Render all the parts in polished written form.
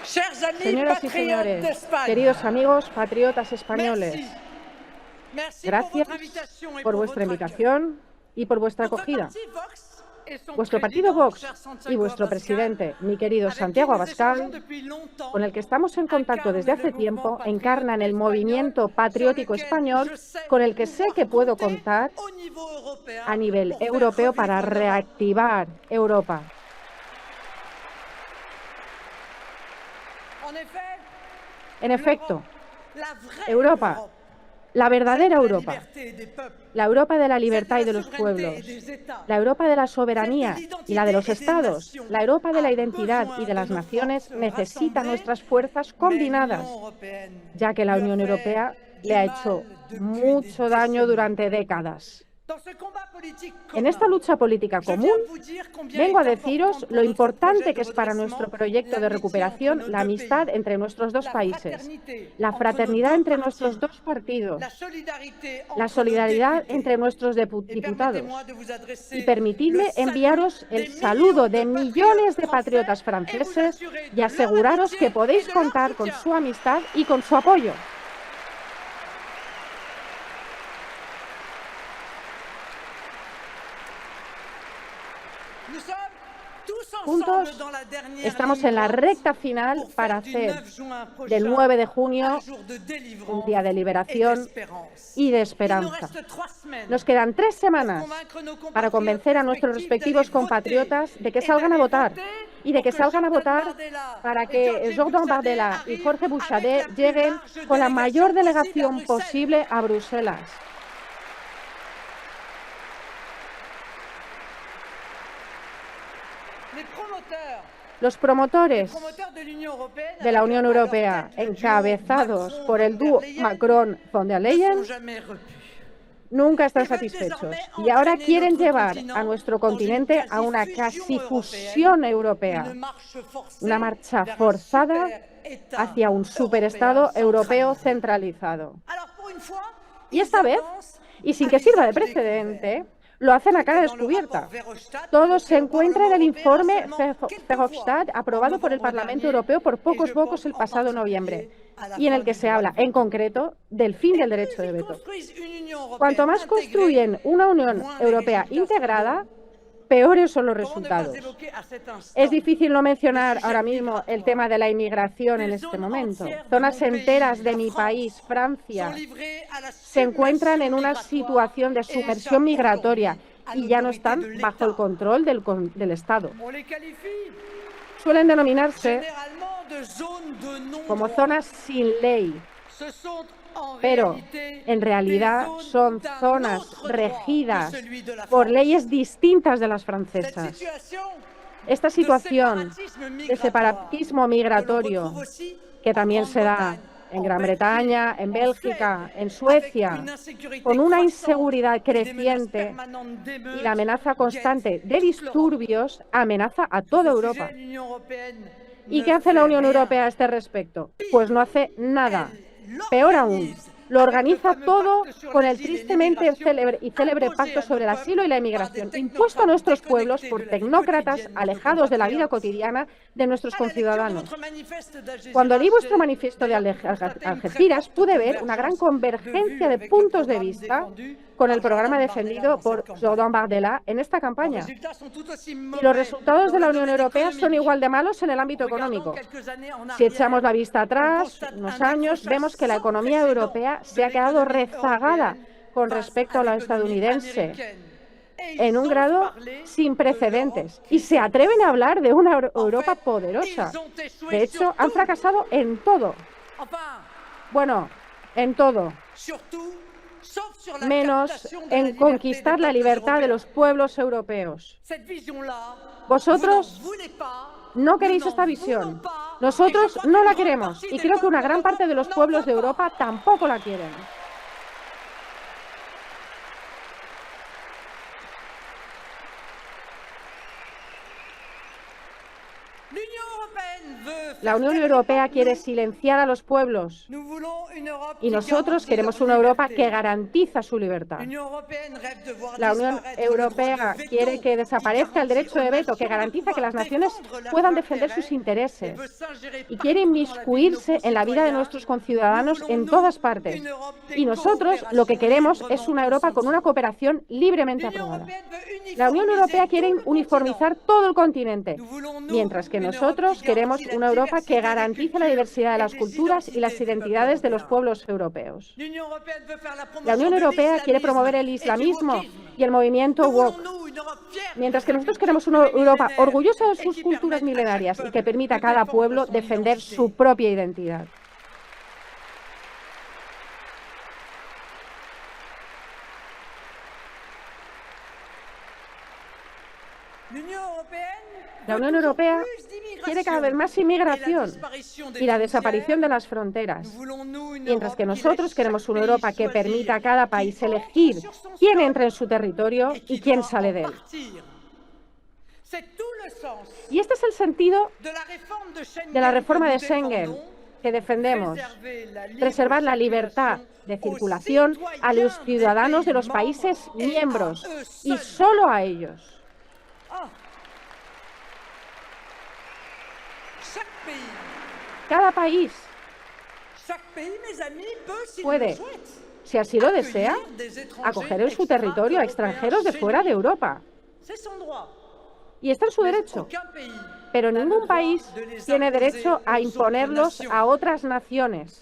Señoras y señores, queridos amigos patriotas españoles, gracias por vuestra invitación y por vuestra acogida. Vuestro partido Vox y vuestro presidente, mi querido Santiago Abascal, con el que estamos en contacto desde hace tiempo, encarnan el movimiento patriótico español con el que sé que puedo contar a nivel europeo para reactivar Europa. En efecto, Europa, la verdadera Europa, la Europa de la libertad y de los pueblos, la Europa de la soberanía y la de los Estados, la Europa de la identidad y de las naciones necesita nuestras fuerzas combinadas, ya que la Unión Europea le ha hecho mucho daño durante décadas. En esta lucha política común, vengo a deciros lo importante que es para nuestro proyecto de recuperación la amistad entre nuestros dos países, la fraternidad entre nuestros dos partidos, la solidaridad entre nuestros diputados. Y permitidme enviaros el saludo de millones de patriotas franceses y aseguraros que podéis contar con su amistad y con su apoyo. Juntos estamos en la recta final para hacer del 9 de junio un día de liberación y de esperanza. Nos quedan 3 semanas para convencer a nuestros respectivos compatriotas de que salgan a votar y de que salgan a votar para que Jordan Bardella y Jorge Buxadé lleguen con la mayor delegación posible a Bruselas. Los promotores de la Unión Europea, encabezados por el dúo Macron-von der Leyen, nunca están satisfechos y ahora quieren llevar a nuestro continente a una casi fusión europea, una marcha forzada hacia un superestado europeo centralizado. Y esta vez, y sin que sirva de precedente, lo hacen a cara descubierta. Todo se encuentra en el informe Verhofstadt aprobado por el Parlamento Europeo por pocos votos el pasado noviembre y en el que se habla, en concreto, del fin del derecho de veto. Cuanto más construyen una Unión Europea integrada, peores son los resultados. Es difícil no mencionar ahora mismo el tema de la inmigración en este momento. Zonas enteras de mi país, Francia, se encuentran en una situación de sumersión migratoria y ya no están bajo el control del Estado. Suelen denominarse como zonas sin ley, pero en realidad son zonas regidas por leyes distintas de las francesas. Esta situación de separatismo migratorio, que también se da en Gran Bretaña, en Bélgica, en Suecia, con una inseguridad creciente y la amenaza constante de disturbios, amenaza a toda Europa. ¿Y qué hace la Unión Europea a este respecto? Pues no hace nada. Peor aún, lo organiza todo con el tristemente célebre Pacto sobre el Asilo y la Inmigración, impuesto a nuestros pueblos por tecnócratas alejados de la vida cotidiana de nuestros conciudadanos. Cuando leí vuestro manifiesto de Algeciras, pude ver una gran convergencia de puntos de vista con el programa defendido por Jordan Bardella en esta campaña. Y los resultados de la Unión Europea son igual de malos en el ámbito económico. Si echamos la vista atrás, unos años, vemos que la economía europea se ha quedado rezagada con respecto a la estadounidense en un grado sin precedentes y se atreven a hablar de una Europa poderosa. De hecho, han fracasado en todo. Bueno, en todo. Menos en conquistar la libertad de los pueblos europeos. Vosotros no queréis esta visión. Nosotros no la queremos y creo que una gran parte de los pueblos de Europa tampoco la quieren. La Unión Europea quiere silenciar a los pueblos y nosotros queremos una Europa que garantiza su libertad. La Unión Europea quiere que desaparezca el derecho de veto, que garantiza que las naciones puedan defender sus intereses y quiere inmiscuirse en la vida de nuestros conciudadanos en todas partes. Y nosotros lo que queremos es una Europa con una cooperación libremente aprobada. La Unión Europea quiere uniformizar todo el continente, mientras que nosotros queremos una Europa que garantice la diversidad de las culturas y las identidades de los pueblos europeos. La Unión Europea quiere promover el islamismo y el movimiento woke, mientras que nosotros queremos una Europa orgullosa de sus culturas milenarias y que permita a cada pueblo defender su propia identidad. La Unión Europea quiere cada vez más inmigración y la desaparición de las fronteras, mientras que nosotros queremos una Europa que permita a cada país elegir quién entra en su territorio y quién sale de él. Y este es el sentido de la reforma de Schengen que defendemos: preservar la libertad de circulación a los ciudadanos de los países miembros y solo a ellos. Cada país puede, si así lo desea, acoger en su territorio a extranjeros de fuera de Europa. Y está en su derecho. Pero ningún país tiene derecho a imponerlos a otras naciones.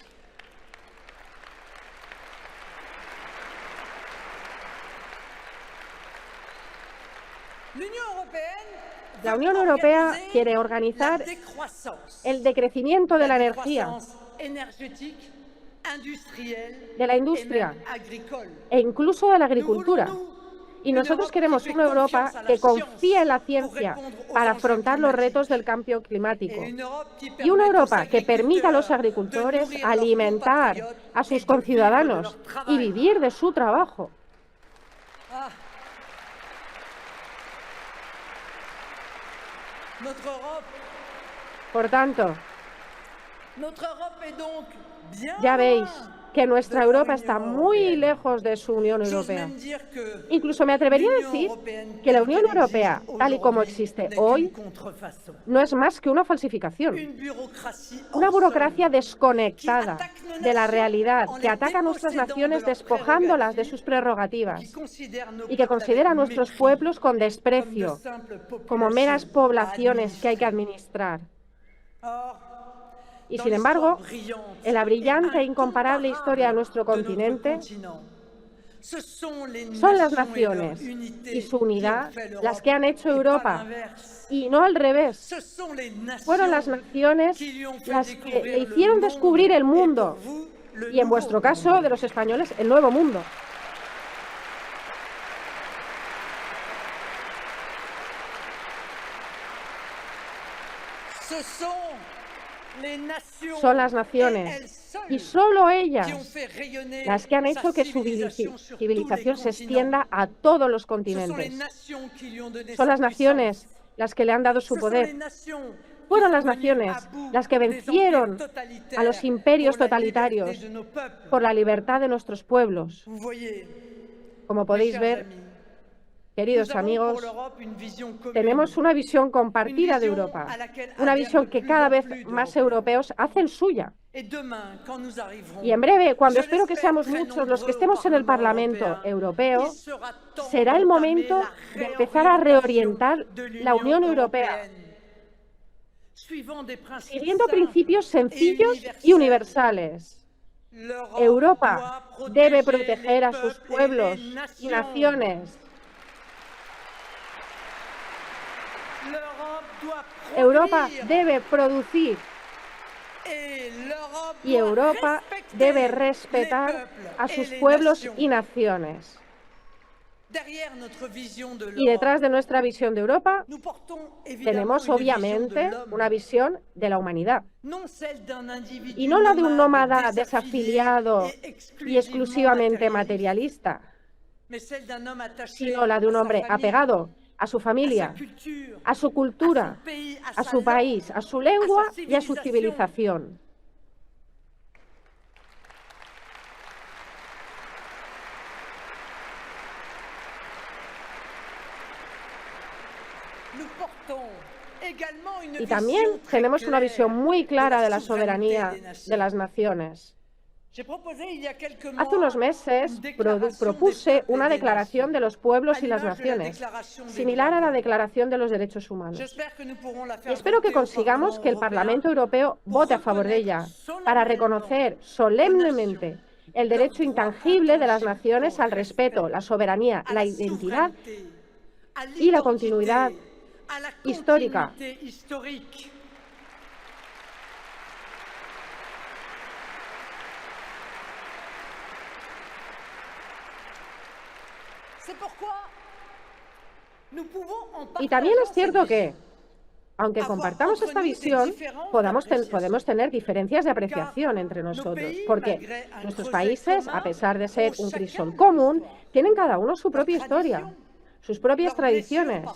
La Unión Europea quiere organizar el decrecimiento de la energía, de la industria e incluso de la agricultura. Y nosotros queremos una Europa que confíe en la ciencia para afrontar los retos del cambio climático. Y una Europa que permita a los agricultores alimentar a sus conciudadanos y vivir de su trabajo. Por tanto, ya veis que nuestra Europa está muy lejos de su Unión Europea. Incluso me atrevería a decir que la Unión Europea, tal y como existe hoy, no es más que una falsificación. Una burocracia desconectada de la realidad, que ataca a nuestras naciones despojándolas de sus prerrogativas y que considera a nuestros pueblos con desprecio, como meras poblaciones que hay que administrar. Y sin embargo, en la brillante e incomparable historia de nuestro continente, son las naciones y su unidad las que han hecho Europa, y no al revés. Fueron las naciones las que le hicieron descubrir el mundo, y en vuestro caso, de los españoles, el nuevo mundo. Son las naciones, y solo ellas, las que han hecho que su civilización se extienda a todos los continentes. Son las naciones las que le han dado su poder. Fueron las naciones las que vencieron a los imperios totalitarios por la libertad de nuestros pueblos. Como podéis ver, queridos amigos, tenemos una visión compartida de Europa, una visión que cada vez más europeos hacen suya. Y en breve, cuando espero que seamos muchos los que estemos en el Parlamento Europeo, será el momento de empezar a reorientar la Unión Europea, siguiendo principios sencillos y universales. Europa debe proteger a sus pueblos y naciones. Europa debe producir y Europa debe respetar a sus pueblos y naciones. Y detrás de nuestra visión de Europa tenemos obviamente una visión de la humanidad, y no la de un nómada desafiliado y exclusivamente materialista, sino la de un hombre apegado a su familia, a su cultura, a su país, a su lengua y a su civilización. Y también tenemos una visión muy clara de la soberanía de las naciones. Hace unos meses propuse una declaración de los pueblos y las naciones, similar a la Declaración de los Derechos Humanos. Y espero que consigamos que el Parlamento Europeo vote a favor de ella, para reconocer solemnemente el derecho intangible de las naciones al respeto, la soberanía, la identidad y la continuidad histórica. Y también es cierto que, aunque compartamos esta visión, podemos tener diferencias de apreciación entre nosotros, porque nuestros países, a pesar de ser un crisol común, tienen cada uno su propia historia, sus propias tradiciones,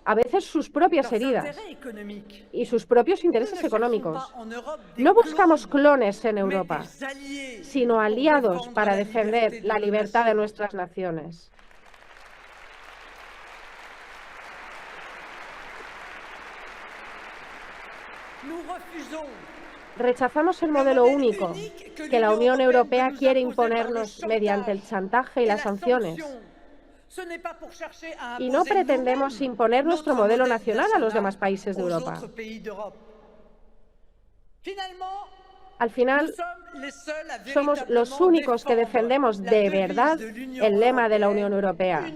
a veces sus propias heridas y sus propios intereses económicos. No buscamos clones en Europa, sino aliados para defender la libertad de nuestras naciones. Rechazamos el modelo único que la Unión Europea quiere imponernos mediante el chantaje y las sanciones. Y no pretendemos imponer nuestro modelo nacional a los demás países de Europa. Al final, somos los únicos que defendemos de verdad el lema de la Unión Europea,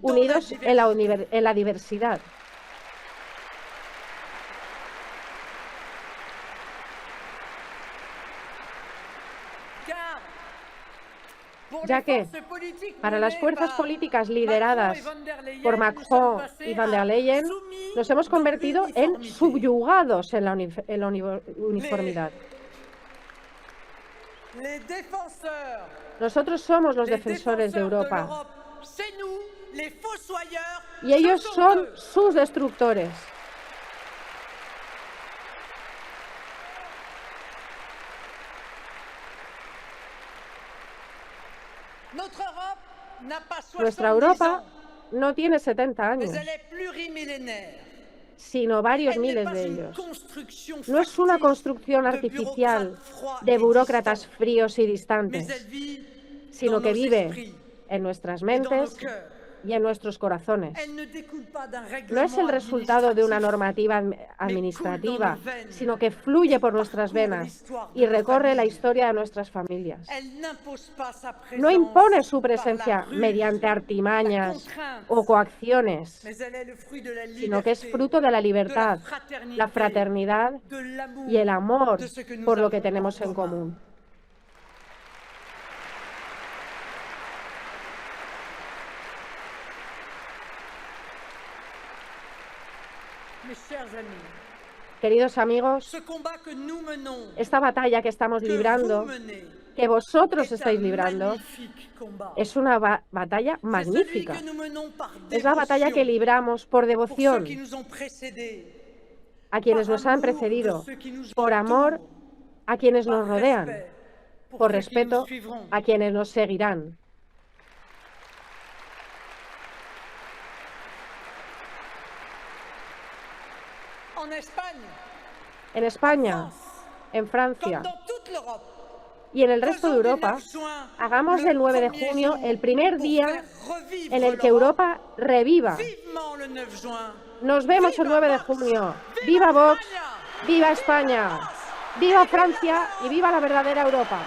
unidos en la diversidad. Ya que, para las fuerzas políticas lideradas por Macron y Van der Leyen, nos hemos convertido en subyugados en la uniformidad. Nosotros somos los defensores de Europa y ellos son sus destructores. Nuestra Europa no tiene 70 años, sino varios miles de ellos. No es una construcción artificial de burócratas fríos y distantes, sino que vive en nuestras mentes y en nuestros corazones. No es el resultado de una normativa administrativa, sino que fluye por nuestras venas y recorre la historia de nuestras familias. No impone su presencia mediante artimañas o coacciones, sino que es fruto de la libertad, la fraternidad y el amor por lo que tenemos en común. Queridos amigos, esta batalla que estamos librando, que vosotros estáis librando, es una batalla magnífica. Es la batalla que libramos por devoción a quienes nos han precedido, por amor a quienes nos rodean, por respeto a quienes nos seguirán. En España, en Francia y en el resto de Europa, hagamos del 9 de junio el primer día en el que Europa reviva. Nos vemos el 9 de junio. ¡Viva Vox! ¡Viva España! ¡Viva Francia! ¡Y viva la verdadera Europa!